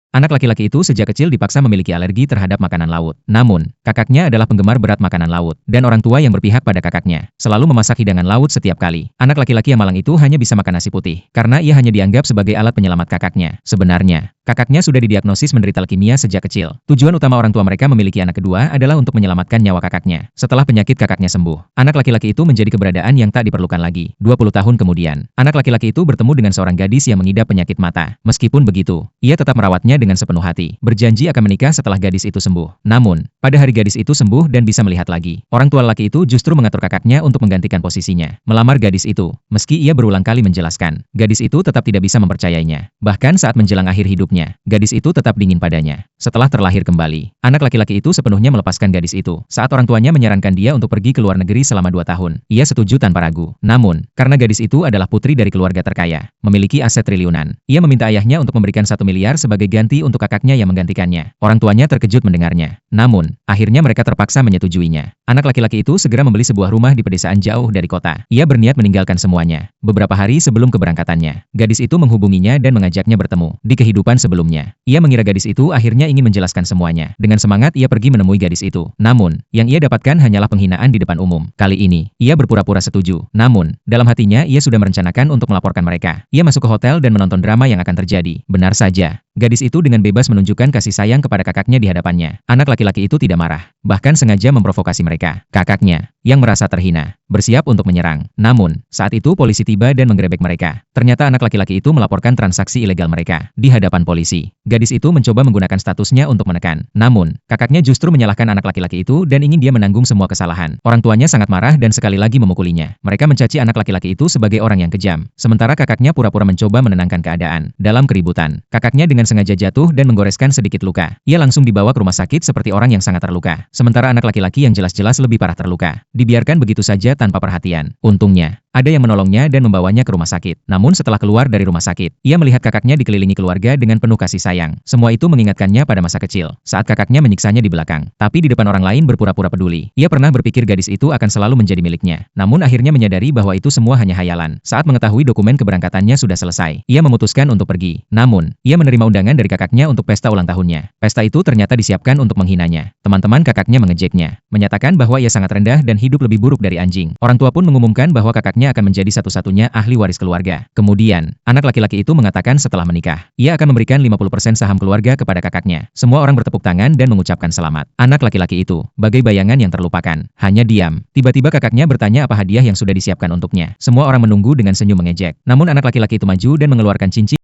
Anak laki-laki itu sejak kecil dipaksa memiliki alergi terhadap makanan laut. Namun, kakaknya adalah penggemar berat makanan laut, dan orang tua yang berpihak pada kakaknya selalu memasak hidangan laut setiap kali. Anak laki-laki yang malang itu hanya bisa makan nasi putih, karena ia hanya dianggap sebagai alat penyelamat kakaknya. Sebenarnya, kakaknya sudah didiagnosis menderita leukemia sejak kecil. Tujuan utama orang tua mereka memiliki anak kedua adalah untuk menyelamatkan nyawa kakaknya. Setelah penyakit kakaknya sembuh, anak laki-laki itu menjadi keberadaan yang tak diperlukan lagi. 20 tahun kemudian, anak laki-laki itu bertemu dengan seorang gadis yang mengidap penyakit mata. Meskipun begitu, ia tetap merawatnya dengan sepenuh hati, berjanji akan menikah setelah gadis itu sembuh. Namun, pada hari gadis itu sembuh dan bisa melihat lagi, orang tua laki itu justru mengatur kakaknya untuk menggantikan posisinya, melamar gadis itu. Meski ia berulang kali menjelaskan, gadis itu tetap tidak bisa mempercayainya. Bahkan saat menjelang akhir hidupnya, gadis itu tetap dingin padanya. Setelah terlahir kembali, anak laki-laki itu sepenuhnya melepaskan gadis itu. Saat orang tuanya menyarankan dia untuk pergi ke luar negeri selama 2 tahun, ia setuju tanpa ragu. Namun, karena gadis itu adalah putri dari keluarga terkaya, memiliki aset triliunan, ia meminta ayahnya untuk memberikan 1 miliar sebagai ganti untuk kakaknya yang menggantikannya. Orang tuanya terkejut mendengarnya. Namun, akhirnya mereka terpaksa menyetujuinya. Anak laki-laki itu segera membeli sebuah rumah di pedesaan jauh dari kota. Ia berniat meninggalkan semuanya. Beberapa hari sebelum keberangkatannya, gadis itu menghubunginya dan mengajaknya bertemu di kehidupan sebelumnya. Ia mengira gadis itu akhirnya ingin menjelaskan semuanya. Dengan semangat ia pergi menemui gadis itu. Namun, yang ia dapatkan hanyalah penghinaan di depan umum. Kali ini, ia berpura-pura setuju. Namun, dalam hatinya ia sudah merencanakan untuk melaporkan mereka. Ia masuk ke hotel dan menonton drama yang akan terjadi. Benar saja, gadis itu dengan bebas menunjukkan kasih sayang kepada kakaknya di hadapannya. Anak laki-laki itu tidak marah, bahkan sengaja memprovokasi mereka. Kakaknya, yang merasa terhina, bersiap untuk menyerang. Namun, saat itu polisi tiba dan menggerebek mereka. Ternyata anak laki-laki itu melaporkan transaksi ilegal mereka di hadapan polisi. Gadis itu mencoba menggunakan statusnya untuk menekan. Namun, kakaknya justru menyalahkan anak laki-laki itu dan ingin dia menanggung semua kesalahan. Orang tuanya sangat marah dan sekali lagi memukulinya. Mereka mencaci anak laki-laki itu sebagai orang yang kejam. Sementara kakaknya pura-pura mencoba menenangkan keadaan. Dalam keributan, kakaknya dengan sengaja jatuh dan menggoreskan sedikit luka. Ia langsung dibawa ke rumah sakit seperti orang yang sangat terluka. Sementara anak laki-laki yang jelas-jelas lebih parah terluka, dibiarkan begitu saja tanpa perhatian. Untungnya, ada yang menolongnya dan membawanya ke rumah sakit. Namun setelah keluar dari rumah sakit, ia melihat kakaknya dikelilingi keluarga dengan penuh kasih sayang. Semua itu mengingatkannya pada masa kecil, saat kakaknya menyiksanya di belakang. Tapi di depan orang lain berpura-pura peduli. Ia pernah berpikir gadis itu akan selalu menjadi miliknya. Namun akhirnya menyadari bahwa itu semua hanya hayalan. Saat mengetahui dokumen keberangkatannya sudah selesai, ia memutuskan untuk pergi. Namun, ia menerima undangan dari kakaknya untuk pesta ulang tahunnya. Pesta itu ternyata disiapkan untuk menghinanya. Teman-teman kakaknya mengejeknya, menyatakan bahwa ia sangat rendah dan hidup lebih buruk dari anjing. Orang tua pun mengumumkan bahwa kakaknya akan menjadi satu-satunya ahli waris keluarga. Kemudian, anak laki-laki itu mengatakan setelah menikah, ia akan memberikan 50% saham keluarga kepada kakaknya. Semua orang bertepuk tangan dan mengucapkan selamat. Anak laki-laki itu, bagai bayangan yang terlupakan, hanya diam. Tiba-tiba kakaknya bertanya apa hadiah yang sudah disiapkan untuknya. Semua orang menunggu dengan senyum mengejek. Namun anak laki-laki itu maju dan mengeluarkan cincin